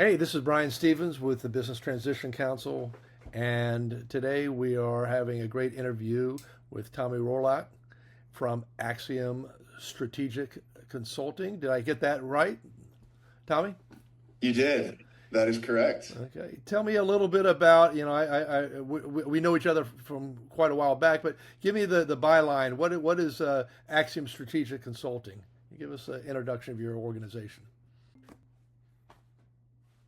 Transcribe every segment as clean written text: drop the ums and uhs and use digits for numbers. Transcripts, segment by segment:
Hey, this is Brian Stevens with the Business Transition Council, and today we are having a great interview with Tommy Rohrlack from Axiom Strategic Consulting. Did I get that right, Tommy? You did. That is correct. Okay. Tell me a little bit about, we know each other from quite a while back, but give me the byline. What is Axiom Strategic Consulting? Give us an introduction of your organization.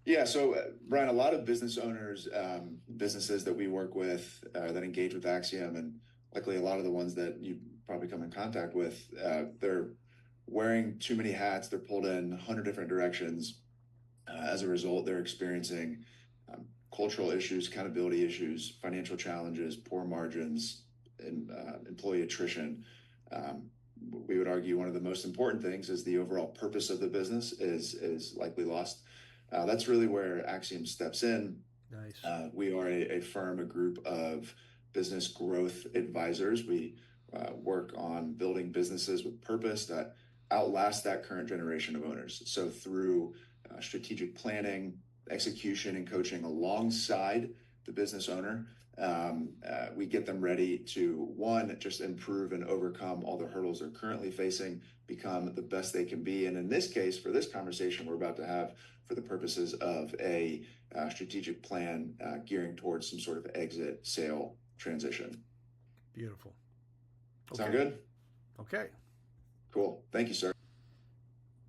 Yeah, so Brian, a lot of business owners, businesses that we work with that engage with Axiom, and likely a lot of the ones that you probably come in contact with, they're wearing too many hats. They're pulled in 100 different directions. As a result, they're experiencing cultural issues, accountability issues, financial challenges, poor margins, and employee attrition. Um, we would argue one of the most important things is the overall purpose of the business is likely lost. That's really where Axiom steps in. Nice. We are a firm, a group of business growth advisors. We work on building businesses with purpose that outlast that current generation of owners. So through strategic planning, execution, and coaching alongside the business owner, we get them ready to, one, just improve and overcome all the hurdles they're currently facing, become the best they can be. And in this case, for this conversation we're about to have, for the purposes of a strategic plan gearing towards some sort of exit, sale, transition. Beautiful. Sound Okay. good? Okay. Cool. Thank you, sir.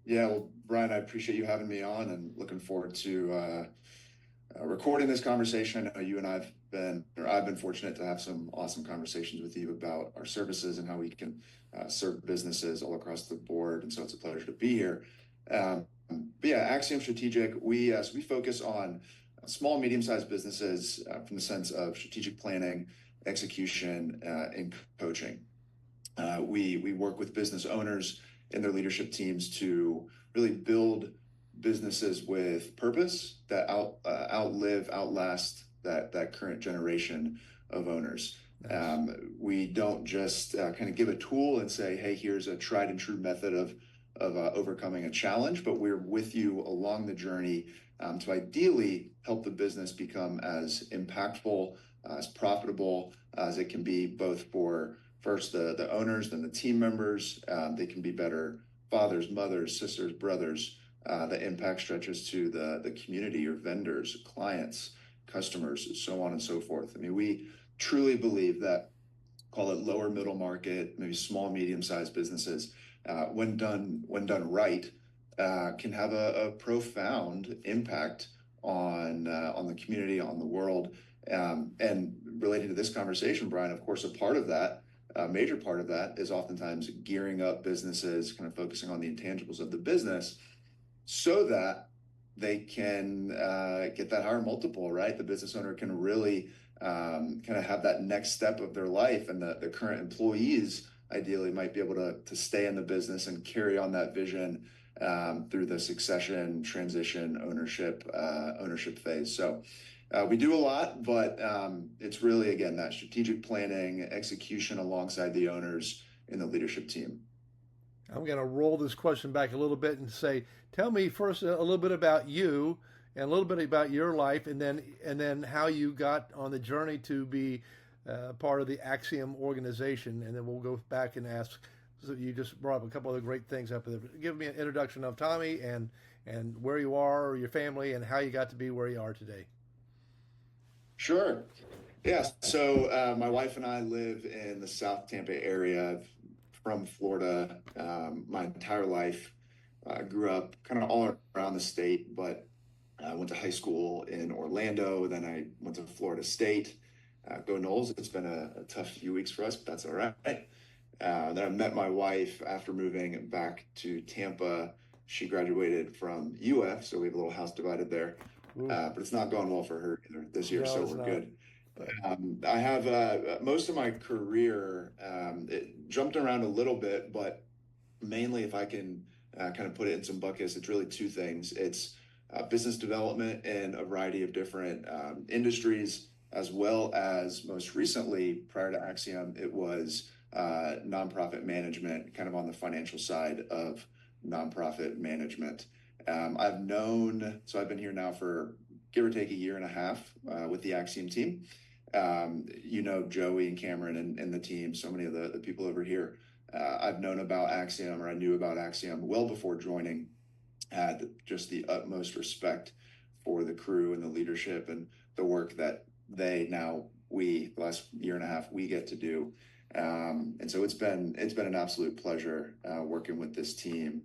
Yeah, well, Brian, I appreciate you having me on and looking forward to recording this conversation. I know you and I've been fortunate to have some awesome conversations with you about our services and how we can serve businesses all across the board. And so it's a pleasure to be here. But yeah, Axiom Strategic, so we focus on small, medium-sized businesses from the sense of strategic planning, execution, and coaching. We work with business owners and their leadership teams to really build businesses with purpose that outlast that current generation of owners. Nice. We don't just kind of give a tool and say, hey, here's a tried and true method of overcoming a challenge, but we're with you along the journey to ideally help the business become as impactful, as profitable as it can be, both for first the owners, then the team members. They can be better fathers, mothers, sisters, brothers. The impact stretches to the community, your vendors, clients, customers, so on and so forth. I mean, we truly believe that, call it lower middle market, maybe small, medium-sized businesses, when done right, can have a profound impact on the community, on the world. And related to this conversation, Brian, of course, a major part of that is oftentimes gearing up businesses, kind of focusing on the intangibles of the business so that they can get that higher multiple, right? The business owner can really kind of have that next step of their life, and the current employees ideally might be able to stay in the business and carry on that vision through the succession, transition, ownership phase. So we do a lot, but it's really, again, that strategic planning, execution alongside the owners and the leadership team. I'm going to roll this question back a little bit and say, tell me first a little bit about you and a little bit about your life, and then how you got on the journey to be part of the Axiom organization, and then we'll go back and ask. So you just brought up a couple of great things up there. Give me an introduction of Tommy and where you are, or your family, and how you got to be where you are today. Sure. Yeah. So my wife and I live in the South Tampa area. From Florida my entire life. I grew up kind of all around the state, but I went to high school in Orlando. Then I went to Florida State. Go Noles. It's been a tough few weeks for us, but that's all right. Then I met my wife after moving back to Tampa. She graduated from UF, so we have a little house divided there. Ooh, But it's not going well for her either this year, no, so it's we're not. good. I have most of my career, it jumped around a little bit, but mainly, if I can kind of put it in some buckets, it's really two things. It's business development in a variety of different industries, as well as most recently, prior to Axiom, it was nonprofit management, kind of on the financial side of nonprofit management. I've been here now for give or take a year and a half with the Axiom team. Joey and Cameron and the team, so many of the people over here. I've known about Axiom, or I knew about Axiom well before joining. Had just the utmost respect for the crew and the leadership and the work that the last year and a half, we get to do. And so it's been an absolute pleasure working with this team.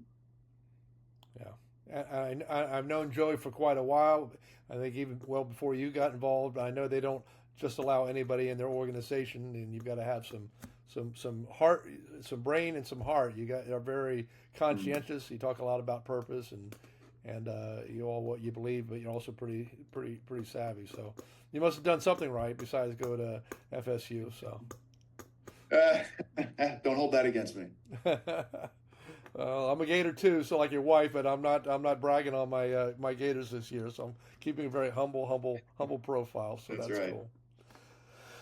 Yeah, I've known Joey for quite a while. I think even well before you got involved. I know they don't just allow anybody in their organization, and you've got to have some heart, some brain, and some heart. Are very conscientious. You talk a lot about purpose and you all what you believe, but you're also pretty savvy. So you must have done something right besides go to FSU. So don't hold that against me. Well, I'm a Gator too, so like your wife, but I'm not bragging on my Gators this year. So I'm keeping a very humble profile. So that's right. Cool.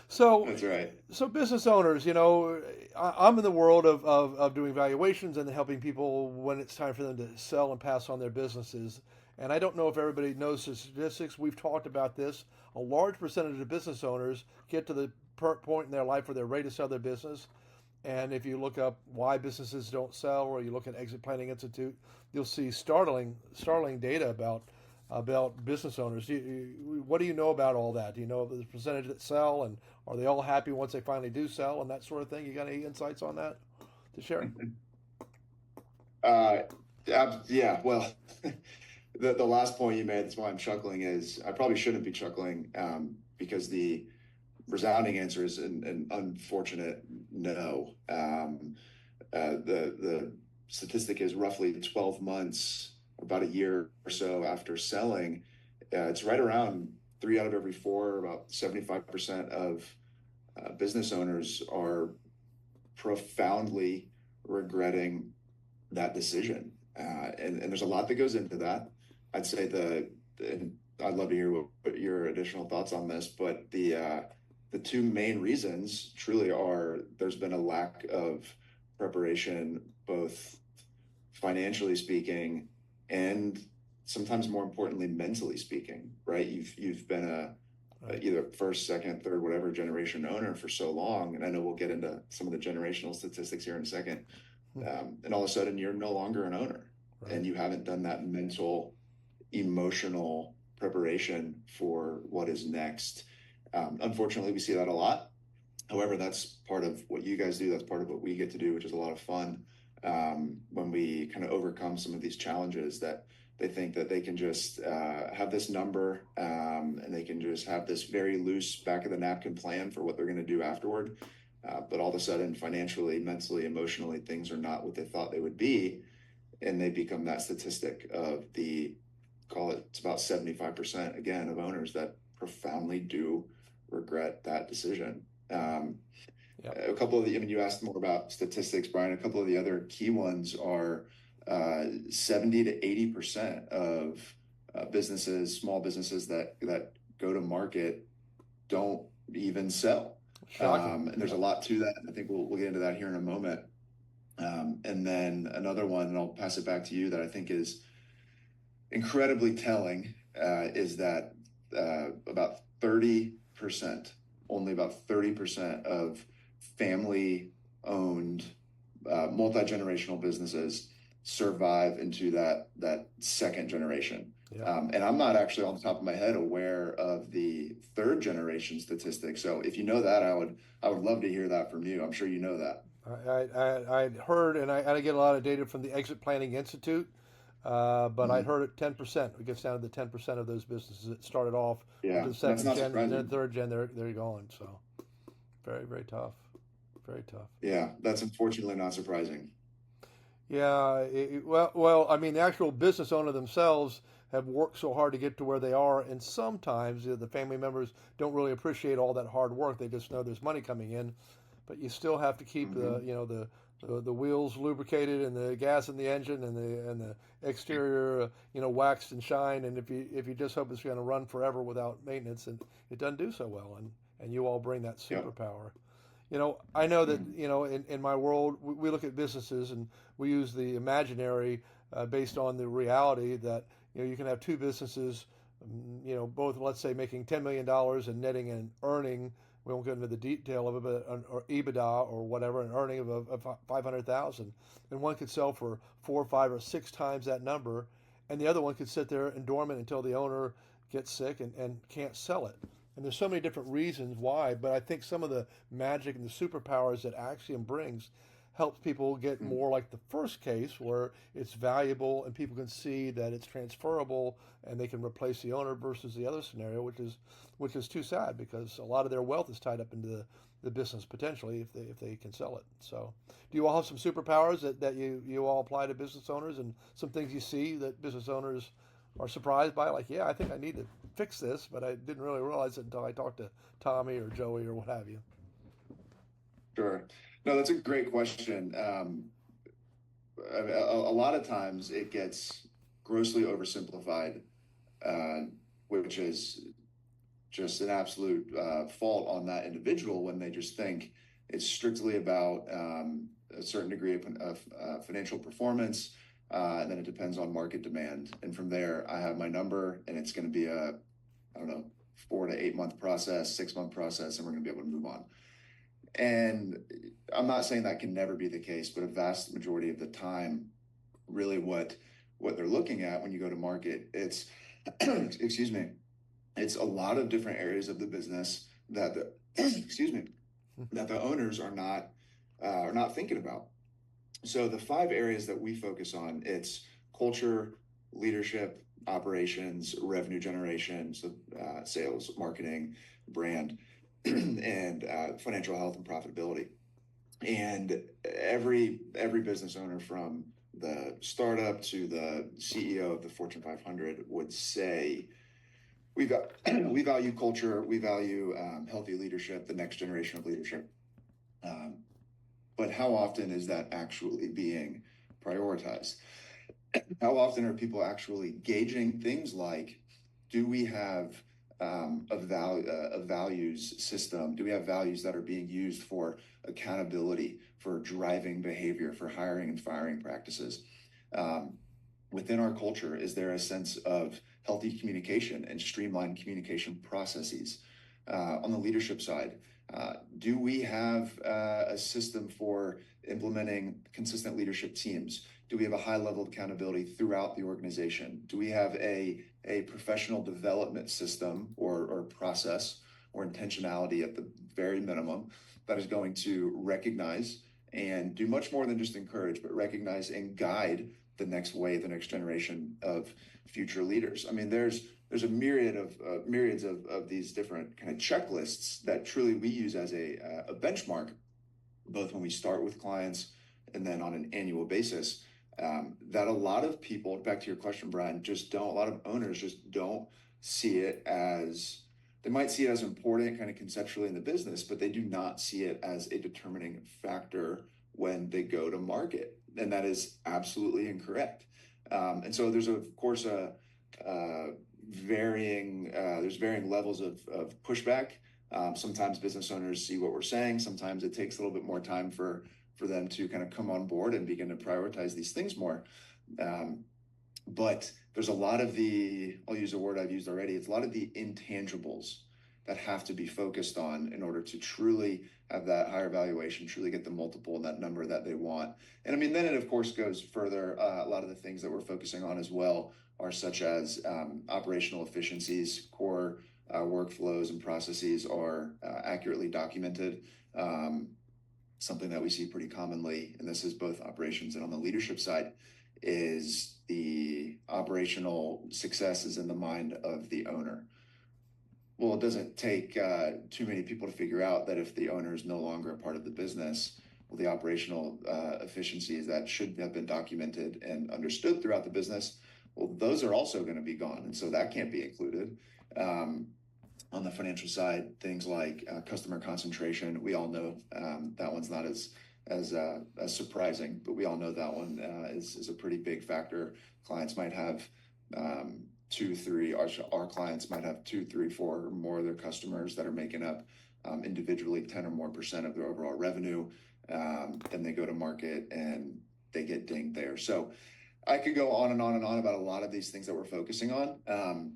So that's right. So business owners, I'm in the world of doing valuations and helping people when it's time for them to sell and pass on their businesses. And I don't know if everybody knows the statistics. We've talked about this. A large percentage of business owners get to the point in their life where they're ready to sell their business. And if you look up why businesses don't sell, or you look at Exit Planning Institute, you'll see startling data about business owners. What do you know about all that? Do you know the percentage that sell, and are they all happy once they finally do sell, and that sort of thing? You got any insights on that to share? Yeah. Well, the last point you made, that's why I'm chuckling, is I probably shouldn't be chuckling because the resounding answer is an unfortunate no. The statistic is roughly 12 months, about a year or so after selling. It's right around 3 out of every 4, about 75% of business owners are profoundly regretting that decision. And there's a lot that goes into that. I'd say and I'd love to hear what your additional thoughts on this, but the two main reasons truly are there's been a lack of preparation, both financially speaking and sometimes more importantly, mentally speaking, right? You've been either first, second, third, whatever generation owner for so long. And I know we'll get into some of the generational statistics here in a second. And all of a sudden you're no longer an owner, right? And you haven't done that mental, emotional preparation for what is next. Unfortunately, we see that a lot. However, that's part of what you guys do. That's part of what we get to do, which is a lot of fun when we kind of overcome some of these challenges that they think that they can just have this number and they can just have this very loose back of the napkin plan for what they're going to do afterward. But all of a sudden, financially, mentally, emotionally, things are not what they thought they would be. And they become that statistic of it's about 75% again of owners that profoundly do regret that decision. A couple of you asked more about statistics, Brian. A couple of the other key ones are 70 to 80% of small businesses that go to market don't even sell. And there's a lot to that. I think we'll get into that here in a moment. And then another one, and I'll pass it back to you, that I think is incredibly telling is that only about 30% of family-owned multi-generational businesses survive into that second generation. And I'm not actually on the top of my head aware of the third generation statistics. So if you know that, I would love to hear that from you. I'm sure you know that. I'd heard, and I get a lot of data from the Exit Planning Institute, but I'd heard it 10%. It gets down to the 10% of those businesses that started off with the second gen, and then third gen, they're gone. So very, very tough. Very tough. Yeah, that's unfortunately not surprising. Yeah, well, I mean, the actual business owner themselves have worked so hard to get to where they are, and sometimes the family members don't really appreciate all that hard work. They just know there's money coming in, but you still have to keep the wheels lubricated and the gas in the engine and the exterior waxed and shine. And if you just hope it's going to run forever without maintenance, and it doesn't do so well, and you all bring that superpower. I know that, Mhm. in my world, we look at businesses and we use the imaginary based on the reality that, you can have two businesses, both, let's say, making $10 million and netting an earning. We won't get into the detail of it, but or EBITDA or whatever, an earning of 500,000. And one could sell for four, five, or six times that number. And the other one could sit there and dormant until the owner gets sick and can't sell it. And there's so many different reasons why, but I think some of the magic and the superpowers that Axiom brings helps people get Mhm. more like the first case where it's valuable and people can see that it's transferable and they can replace the owner versus the other scenario, which is too sad because a lot of their wealth is tied up into the business potentially if they can sell it. So do you all have some superpowers that you all apply to business owners and some things you see that business owners are surprised by? Like, yeah, I think I need to fix this, but I didn't really realize it until I talked to Tommy or Joey or what have you. Sure. No, that's a great question. A lot of times it gets grossly oversimplified, uh, which is just an absolute fault on that individual when they just think it's strictly about a certain degree of financial performance, and then it depends on market demand. And from there, I have my number, and it's going to be I don't know, 4 to 8 month process, 6 month process, and we're going to be able to move on. And I'm not saying that can never be the case, but a vast majority of the time, really what they're looking at when you go to market, it's excuse me, it's a lot of different areas of the business that the excuse me, that the owners are not thinking about. So the 5 areas that we focus on, it's culture, leadership, operations, revenue generation, so sales, marketing, brand, and financial health and profitability. And every business owner, from the startup to the CEO of the Fortune 500, would say we val we value culture, we value healthy leadership, the next generation of leadership. Um, but how often is that actually being prioritized? How often are people actually gauging things like, do we have a values system? Do we have values that are being used for accountability, for driving behavior, for hiring and firing practices? Um, Within our culture, is there a sense of healthy communication and streamlined communication processes? On the leadership side, do we have a system for implementing consistent leadership teams? Do we have a high level of accountability throughout the organization? Do we have a professional development system or process or intentionality at the very minimum that is going to recognize and do much more than just encourage, but recognize and guide the next wave, the next generation of future leaders? I mean, there's a myriads of these different kind of checklists that truly we use as a benchmark, both when we start with clients and then on an annual basis. That a lot of people, back to your question, Brian, just don't. A lot of owners just don't see it as, they might see it as important, kind of conceptually in the business, but they do not see it as a determining factor when they go to market, and that is absolutely incorrect. And so there's of course there's varying levels of pushback. Sometimes business owners see what we're saying. Sometimes it takes a little bit more time for them to kind of come on board and begin to prioritize these things more. But there's a lot of I'll use a word I've used already, it's a lot of the intangibles that have to be focused on in order to truly have that higher valuation, truly get the multiple and that number that they want. And I mean, then it of course goes further. A lot of the things that we're focusing on as well are such as operational efficiencies, core workflows and processes are accurately documented. Something that we see pretty commonly, and this is both operations and on the leadership side, is the operational success is in the mind of the owner. Well, it doesn't take too many people to figure out that if the owner is no longer a part of the business, well, the operational efficiencies that should have been documented and understood throughout the business, well, those are also going to be gone. And so that can't be included. On the financial side, things like customer concentration, we all know that one's not as surprising, but we all know that one is a pretty big factor. Clients might have two, three. Our clients might have two, three, four or more of their customers that are making up individually 10 or more percent of their overall revenue. Then they go to market and they get dinged there. So I could go on and on and on about a lot of these things that we're focusing on.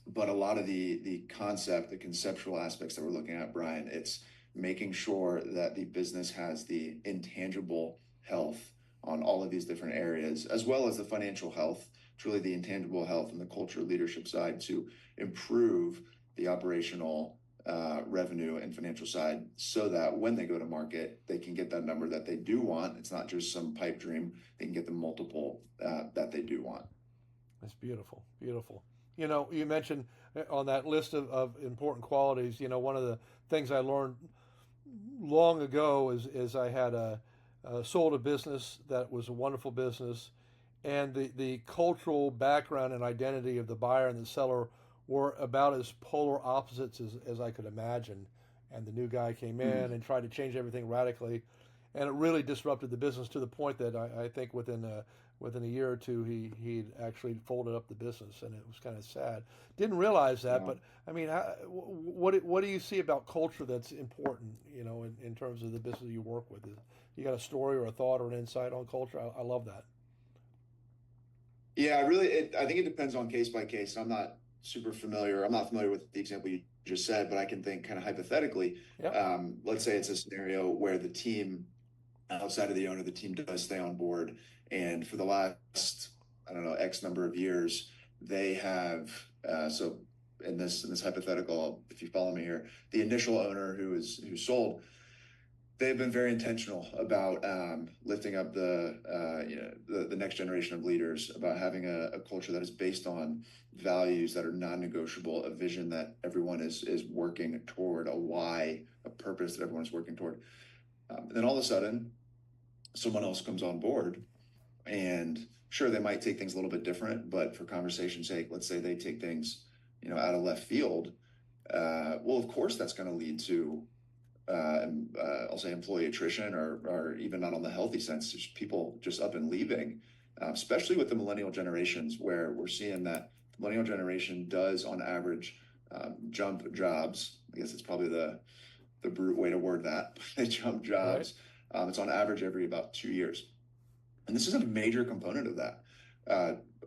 But a lot of the conceptual aspects that we're looking at, Brian, it's making sure that the business has the intangible health on all of these different areas, as well as the financial health, truly the intangible health and the culture leadership side to improve the operational revenue and financial side so that when they go to market, they can get that number that they do want. It's not just some pipe dream. They can get the multiple that they do want. That's beautiful, beautiful. You mentioned on that list of important qualities, one of the things I learned long ago is I had sold a business that was a wonderful business, and the cultural background and identity of the buyer and the seller were about as polar opposites as I could imagine. And the new guy came in and tried to change everything radically, and it really disrupted the business to the point that I think within a year or two he actually folded up the business, and it was kind of sad. Didn't realize that, but I mean, what do you see about culture that's important? In terms of the business you work with, you got a story or a thought or an insight on culture? I love that. Yeah, I think it depends on case by case. I'm not familiar with the example you just said, but I can think kind of hypothetically. Yep. Let's say it's a scenario where the team, outside of the owner, the team does stay on board, and for the last, I don't know, X number of years, they have. So in this hypothetical, if you follow me here, the initial owner who sold, they've been very intentional about lifting up the next generation of leaders, about having a culture that is based on values that are non-negotiable, a vision that everyone is working toward, a why, a purpose that everyone is working toward. And then all of a sudden, someone else comes on board, and sure, they might take things a little bit different, but for conversation's sake, let's say they take things, out of left field. Well, of course, that's going to lead to I'll say employee attrition, or even not on the healthy sense, just people just up and leaving, especially with the millennial generations, where we're seeing that the millennial generation does on average jump jobs. I guess it's probably the brute way to word that. They jump jobs. Right. It's on average every about 2 years. And this is a major component of that.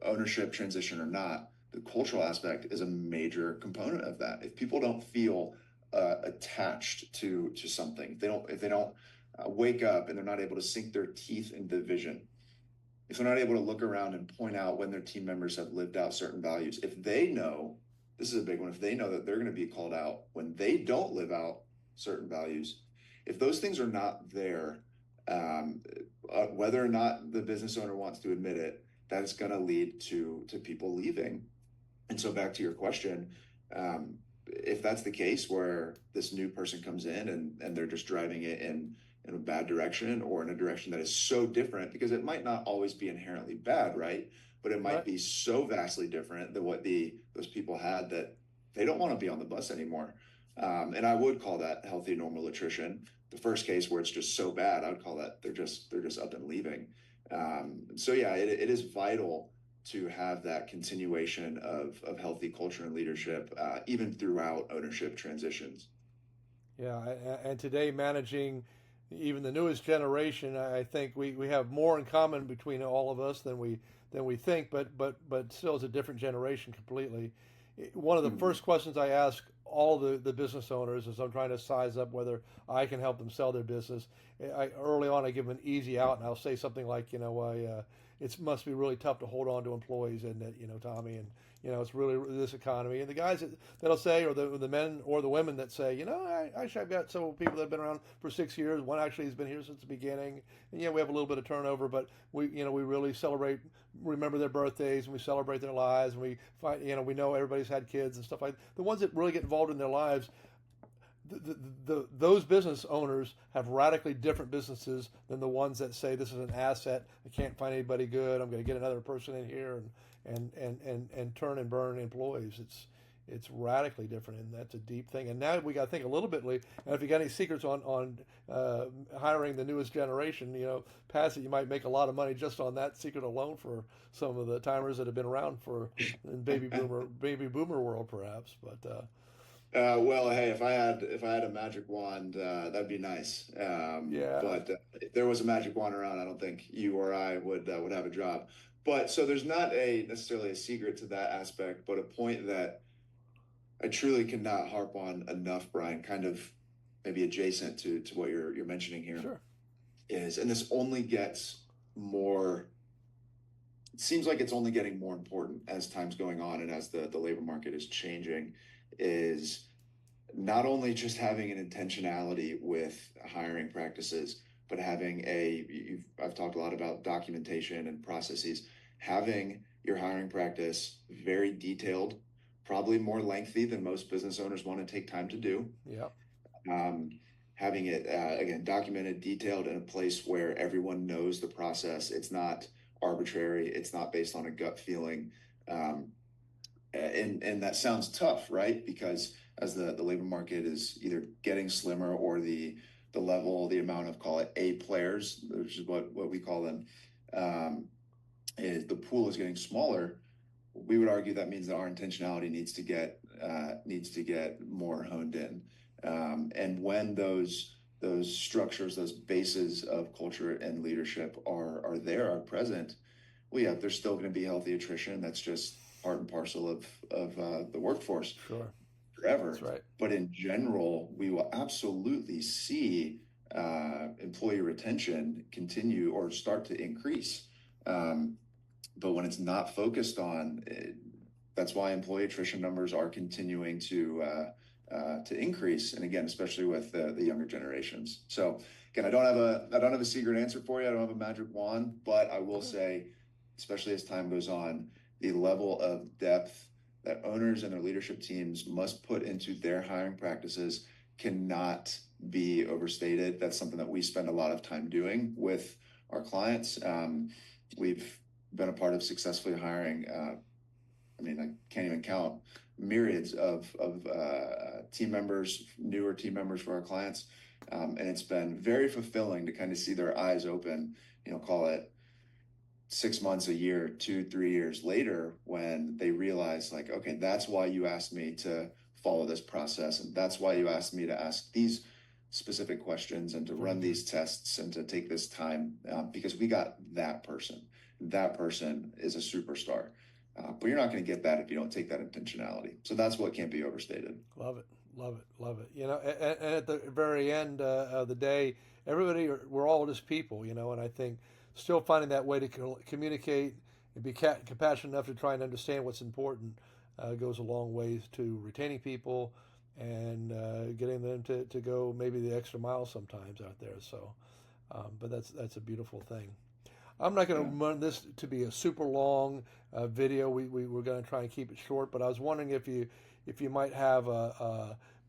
Ownership transition or not, the cultural aspect is a major component of that. If people don't feel attached to something, if they don't wake up and they're not able to sink their teeth into the vision, if they're not able to look around and point out when their team members have lived out certain values, if they know, this is a big one, if they know that they're going to be called out when they don't live out certain values, if those things are not there, whether or not the business owner wants to admit it, that's going to lead to people leaving. And so back to your question, if that's the case, where this new person comes in and they're just driving it in a bad direction, or in a direction that is so different, because it might not always be inherently bad, right? But it might be so vastly different than what those people had, that they don't want to be on the bus anymore. And I would call that healthy, normal attrition. The first case where it's just so bad, I would call that they're just up and leaving. So yeah, it is vital to have that continuation of healthy culture and leadership, even throughout ownership transitions. Yeah, and today, managing even the newest generation, I think we have more in common between all of us than we think, but still it's a different generation completely. One of the first questions I ask all the business owners as I'm trying to size up whether I can help them sell their business, early on I give them an easy out, and I'll say something like, it must be really tough to hold on to employees, isn't it, Tommy? And, it's really this economy. And the guys that'll say, or the men or the women that say, I've got several people that have been around for 6 years. One actually has been here since the beginning. And we have a little bit of turnover, but we really remember their birthdays, and we celebrate their lives, and we find, we know everybody's had kids and stuff like that. The ones that really get involved in their lives, those business owners have radically different businesses than the ones that say this is an asset. I can't find anybody good. I'm going to get another person in here and turn and burn employees. It's radically different, and that's a deep thing. And now we got to think a little bit. And if you got any secrets on hiring the newest generation, pass it. You might make a lot of money just on that secret alone for some of the timers that have been around in baby boomer world, perhaps. But Well, hey, if I had a magic wand, that'd be nice. Yeah, But if there was a magic wand around, I don't think you or I would have a job. But so there's not a necessarily a secret to that aspect, but a point that I truly cannot harp on enough, Brian, kind of maybe adjacent to what you're mentioning here sure. is, and this only gets more, it seems like it's only getting more important as time's going on and as the labor market is changing, is not only just having an intentionality with hiring practices, but having I've talked a lot about documentation and processes, having your hiring practice very detailed, probably more lengthy than most business owners want to take time to do. Yeah, Um, Having it, again, documented, detailed in a place where everyone knows the process. It's not arbitrary. It's not based on a gut feeling. Um, and that sounds tough, right? Because as the labor market is either getting slimmer or the amount of, call it A players, which is what we call them, um, is the pool is getting smaller. We would argue that means that our intentionality needs to get more honed in. And when those structures, those bases of culture and leadership are present, well, yeah, there's still going to be healthy attrition. That's just part and parcel of the workforce sure. That's forever. right. But in general, we will absolutely see employee retention continue or start to increase. Um, but when it's not focused on, that's why employee attrition numbers are continuing to increase. And again, especially with the younger generations. So again, I don't have a secret answer for you. I don't have a magic wand, but I will Okay. say, especially as time goes on, the level of depth that owners and their leadership teams must put into their hiring practices cannot be overstated. That's something that we spend a lot of time doing with our clients. We've been a part of successfully hiring. I mean, I can't even count myriads of team members, newer team members for our clients, and it's been very fulfilling to kind of see their eyes open. Call it 6 months, a year, 2, 3 years later, when they realize, like, okay, that's why you asked me to follow this process, and that's why you asked me to ask these specific questions and to Very run good. these tests and to take this time, because we got that person. That person is a superstar. But you're not going to get that if you don't take that intentionality. So that's what can't be overstated. Love it. Love it. Love it. And at the very end of the day, we're all just people, and I think still finding that way to communicate and be compassionate enough to try and understand what's important goes a long ways to retaining people and getting them to go maybe the extra mile sometimes out there. So, but that's a beautiful thing. I'm not going Yeah. to run this to be a super long video. We're going to try and keep it short. But I was wondering if you might have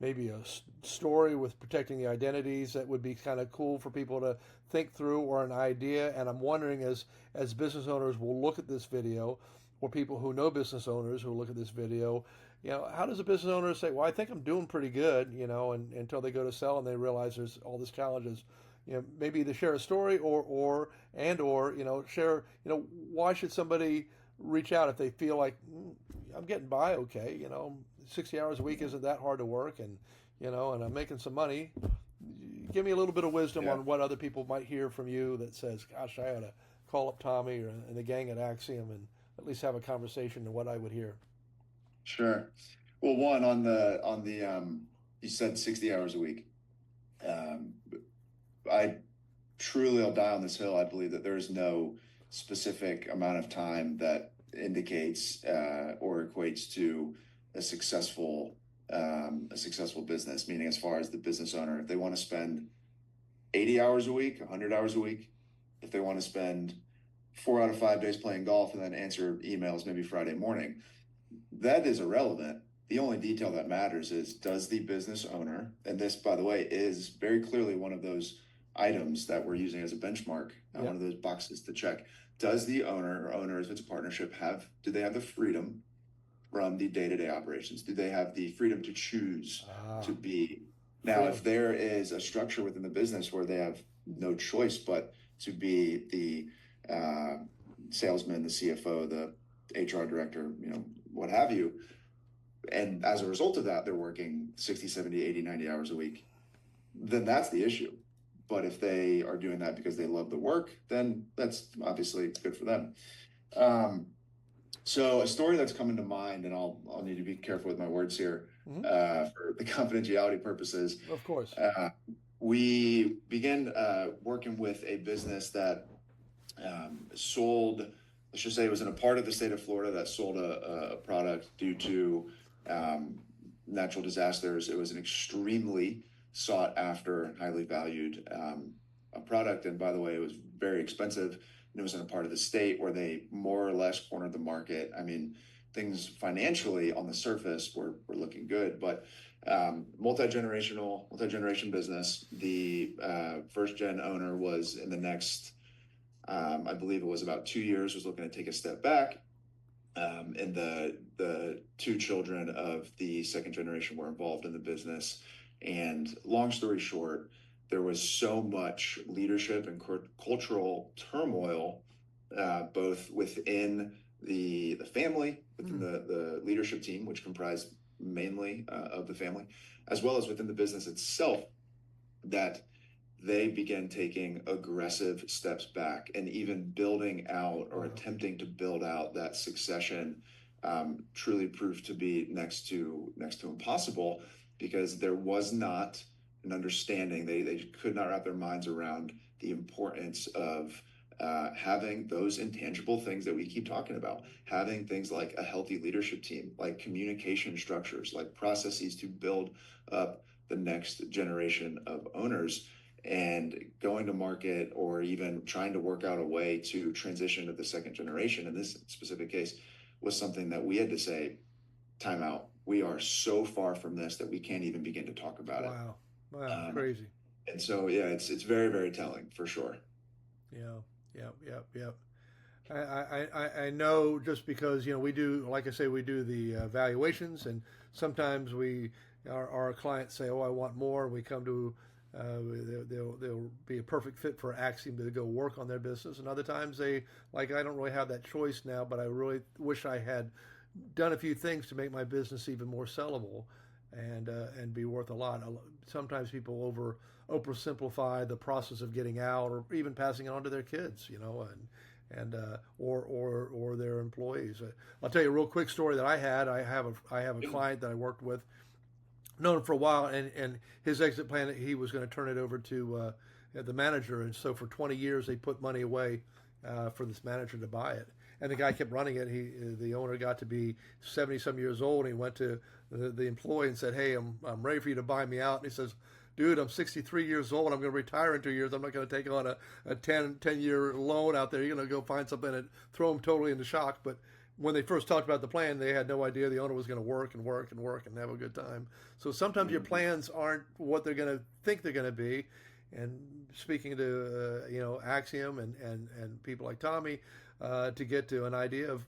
maybe a story with protecting the identities that would be kind of cool for people to think through, or an idea. And I'm wondering, as business owners will look at this video, or people who know business owners who look at this video, how does a business owner say, well, I think I'm doing pretty good, and until they go to sell and they realize there's all these challenges. Maybe either share a story or share, why should somebody reach out if they feel like, I'm getting by okay, 60 hours a week isn't that hard to work, and I'm making some money. Give me a little bit of wisdom Yeah. on what other people might hear from you that says, gosh, I ought to call up Tommy and the gang at Axiom and at least have a conversation and what I would hear. Sure. Well, one you said 60 hours a week. Um, I Truly, I'll die on this hill. I believe that there is no specific amount of time that indicates or equates to a successful business. Meaning, as far as the business owner, if they want to spend 80 hours a week, 100 hours a week, if they want to spend 4 out of 5 days playing golf and then answer emails maybe Friday morning, that is irrelevant. The only detail that matters is, does the business owner, and this, by the way, is very clearly one of those items that we're using as a benchmark, one Yep. of those boxes to check. Does the owner or owners, if it's a partnership, do they have the freedom from the day-to-day operations? Do they have the freedom to choose Ah, to be? Now, if freedom. there is a structure within the business where they have no choice but to be the uh, salesman, the CFO, the HR director, what have you, and as a result of that, they're working 60, 70, 80, 90 hours a week, then that's the issue. But if they are doing that because they love the work, then that's obviously good for them. So a story that's coming to mind, and I'll need to be careful with my words here for the confidentiality purposes. Of course. We began working with a business that sold, let's just say it was in a part of the state of Florida that sold a product due to natural disasters. It was an extremely sought after, highly valued a product. And by the way, it was very expensive. And it was in a part of the state where they more or less cornered the market. I mean, things financially on the surface were looking good, but multi-generation business. The first gen owner was in the next, I believe it was about 2 years, was looking to take a step back. And the two children of the second generation were involved in the business. And long story short, there was so much leadership and cultural turmoil, both within the family, within the leadership team, which comprised mainly of the family, as well as within the business itself, that they began taking aggressive steps back and even building out or attempting to build out that succession truly proved to be next to impossible, because there was not an understanding. They could not wrap their minds around the importance of having those intangible things that we keep talking about, having things like a healthy leadership team, like communication structures, like processes to build up the next generation of owners, and going to market or even trying to work out a way to transition to the second generation in this specific case was something that we had to say, time out. We are so far from this that we can't even begin to talk about it. Wow, crazy. And so, yeah, it's very, very telling for sure. Yeah. I know, just because, we do, like I say, we do the valuations, and sometimes our clients say, oh, I want more. We come to, they'll be a perfect fit for Axiom to go work on their business. And other times I don't really have that choice now, but I really wish I had done a few things to make my business even more sellable and be worth a lot. Sometimes people oversimplify the process of getting out, or even passing it on to their kids, or their employees. I'll tell you a real quick story that I had. I have a client that I worked with, known him for a while, and his exit plan, he was going to turn it over to the manager, and so for 20 years they put money away for this manager to buy it. And the guy kept running it. The owner got to be 70-some years old, and he went to the employee and said, "Hey, I'm ready for you to buy me out." And he says, "Dude, I'm 63 years old. I'm going to retire in 2 years. I'm not going to take on a 10-year loan out there. You're going to go find something and throw them totally into shock." But when they first talked about the plan, they had no idea the owner was going to work and work and work and have a good time. So sometimes your plans aren't what they're going to think they're going to be. And speaking to Axiom and people like Tommy, to get to an idea of,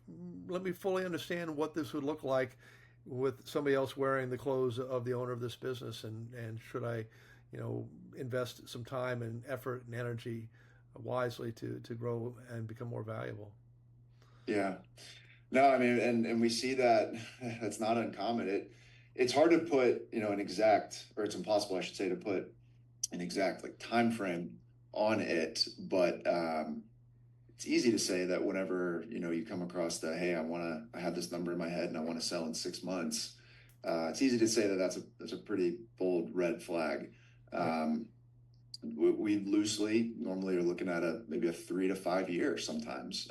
let me fully understand what this would look like with somebody else wearing the clothes of the owner of this business, and should I invest some time and effort and energy wisely to grow and become more valuable. Yeah. No, I mean, and we see that that's not uncommon. It's hard to put, an exact, or it's impossible, I should say, to put an exact time frame on it, but it's easy to say that whenever you come across the, hey, I have this number in my head and I want to sell in 6 months. It's easy to say that that's a pretty bold red flag. We loosely normally are looking at maybe a 3 to 5 years sometimes.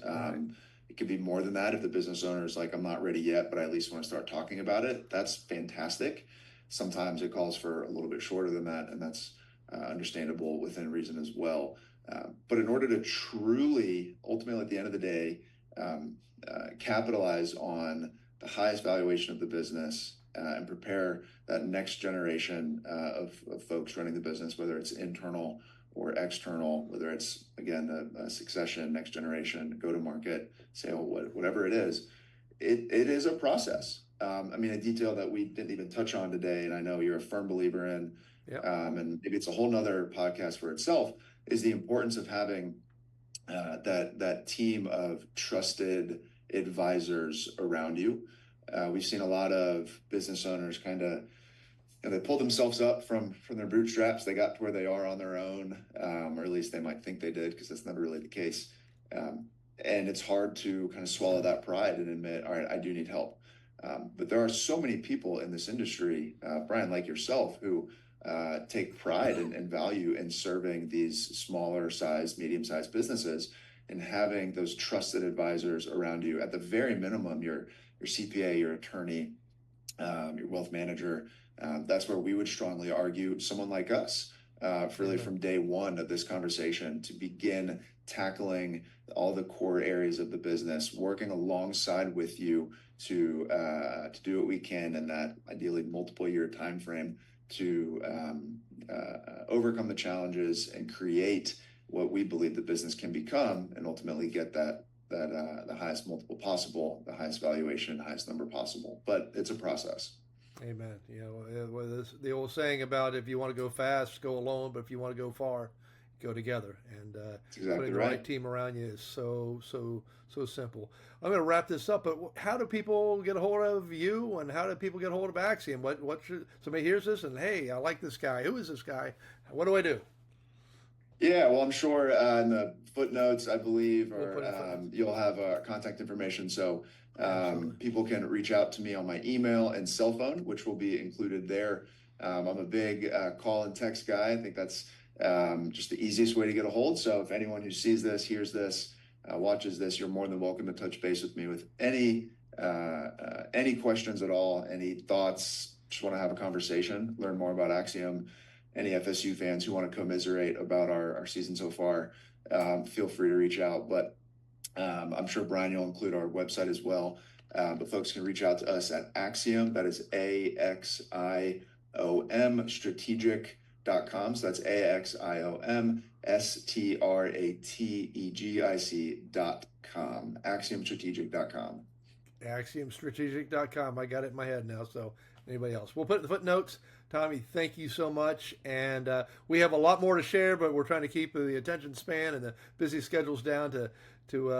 It could be more than that if the business owner is like, I'm not ready yet, but I at least want to start talking about it. That's fantastic. Sometimes it calls for a little bit shorter than that, and that's understandable within reason as well. But in order to truly, ultimately at the end of the day, capitalize on the highest valuation of the business and prepare that next generation of folks running the business, whether it's internal or external, whether it's, again, a succession, next generation, go-to-market, sale, whatever it is a process. I mean, a detail that we didn't even touch on today, and I know you're a firm believer in, and maybe it's a whole nother podcast for itself, is the importance of having that team of trusted advisors around you. We've seen a lot of business owners kind of, they pulled themselves up from their bootstraps. They got to where they are on their own, or at least they might think they did, because that's never really the case. And it's hard to kind of swallow that pride and admit, all right, I do need help. But there are so many people in this industry, Brian, like yourself, who take pride and value in serving these smaller size, medium-sized businesses, and having those trusted advisors around you. At the very minimum, your CPA, your attorney, your wealth manager. That's where we would strongly argue someone like us, really from day one of this conversation, to begin tackling all the core areas of the business, working alongside with you to do what we can in that ideally multiple year time frame to overcome the challenges and create what we believe the business can become, and ultimately get the highest multiple possible, the highest valuation, the highest number possible. But it's a process. Amen. The old saying about, if you want to go fast, go alone, but if you want to go far, go together. And exactly putting the right team around you is so simple. I'm going to wrap this up, but how do people get a hold of you, and how do people get a hold of Axiom? What should somebody hears this and, hey, I like this guy. Who is this guy? What do I do? Yeah, well, I'm sure in the footnotes, I believe, or you'll have contact information. So people can reach out to me on my email and cell phone, which will be included there. I'm a big call and text guy. I think that's just the easiest way to get a hold. So if anyone who sees this, hears this, watches this, you're more than welcome to touch base with me with any questions at all, any thoughts, just want to have a conversation, learn more about Axiom. Any FSU fans who want to commiserate about our season so far, feel free to reach out. But I'm sure, Brian, you'll include our website as well. But folks can reach out to us at Axiom. That is AXIOM Strategic.com. So that's AXIOM STRATEGIC.com. AxiomStrategic.com. I got it in my head now. So anybody else? We'll put it in the footnotes. Tommy, thank you so much. And we have a lot more to share, but we're trying to keep the attention span and the busy schedules down to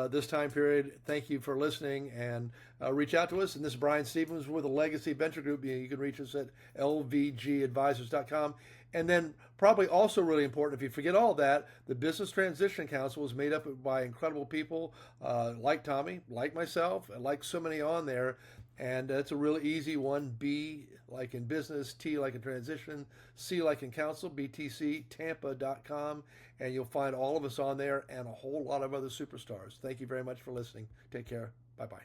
this time period. Thank you for listening, and reach out to us. And this is Brian Stevens with the Legacy Venture Group. You can reach us at lvgadvisors.com. And then probably also really important, if you forget all that, the Business Transition Council is made up by incredible people like Tommy, like myself, and like so many on there. And it's a really easy one. B like in business, T like in transition, C like in council, btctampa.com. And you'll find all of us on there and a whole lot of other superstars. Thank you very much for listening. Take care. Bye-bye.